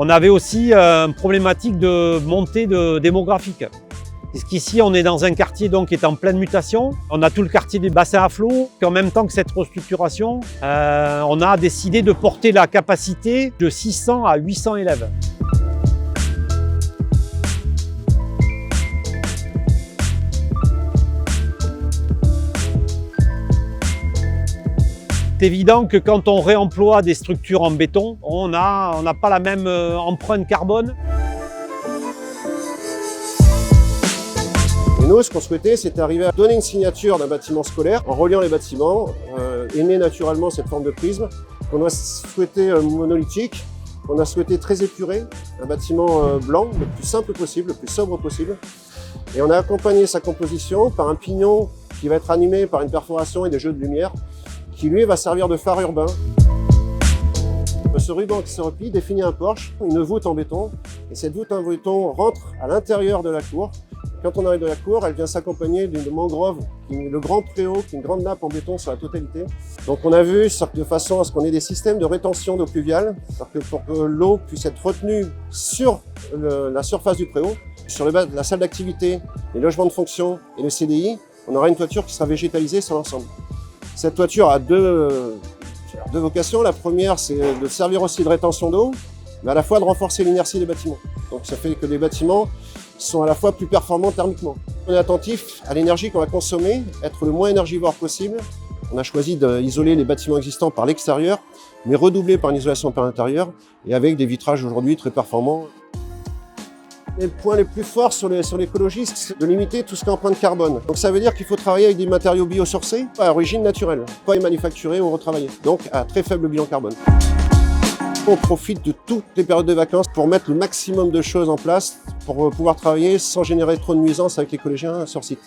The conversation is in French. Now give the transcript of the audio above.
On avait aussi une problématique de montée démographique. Puisqu'ici, on est dans un quartier donc, qui est en pleine mutation. On a tout le quartier des bassins à flot. En même temps que cette restructuration, on a décidé de porter la capacité de 600 à 800 élèves. C'est évident que quand on réemploie des structures en béton, on n'a pas la même empreinte carbone. Et nous, ce qu'on souhaitait, c'était arriver à donner une signature d'un bâtiment scolaire en reliant les bâtiments, est née naturellement cette forme de prisme qu'on a souhaité monolithique, qu'on a souhaité très épuré, un bâtiment blanc, le plus simple possible, le plus sobre possible. Et on a accompagné sa composition par un pignon qui va être animé par une perforation et des jeux de lumière, qui lui va servir de phare urbain. Ce ruban qui se replie définit un porche, une voûte en béton, et cette voûte en béton rentre à l'intérieur de la cour. Quand on arrive de la cour, elle vient s'accompagner d'une mangrove, le grand préau, qui est une grande nappe en béton sur la totalité. Donc on a vu de façon à ce qu'on ait des systèmes de rétention d'eau pluviale, c'est-à-dire que pour que l'eau puisse être retenue sur la surface du préau, sur la salle d'activité, les logements de fonction et le CDI, on aura une toiture qui sera végétalisée sur l'ensemble. Cette toiture a deux vocations. La première, c'est de servir aussi de rétention d'eau, mais à la fois de renforcer l'inertie des bâtiments. Donc ça fait que les bâtiments sont à la fois plus performants thermiquement. On est attentif à l'énergie qu'on va consommer, être le moins énergivore possible. On a choisi d'isoler les bâtiments existants par l'extérieur, mais redoubler par une isolation par l'intérieur, et avec des vitrages aujourd'hui très performants. Les points les plus forts sur l'écologie, c'est de limiter tout ce qui est empreinte carbone. Donc ça veut dire qu'il faut travailler avec des matériaux biosourcés, à origine naturelle, pas manufacturés ou retravaillés, donc à très faible bilan carbone. On profite de toutes les périodes de vacances pour mettre le maximum de choses en place pour pouvoir travailler sans générer trop de nuisances avec les collégiens sur site.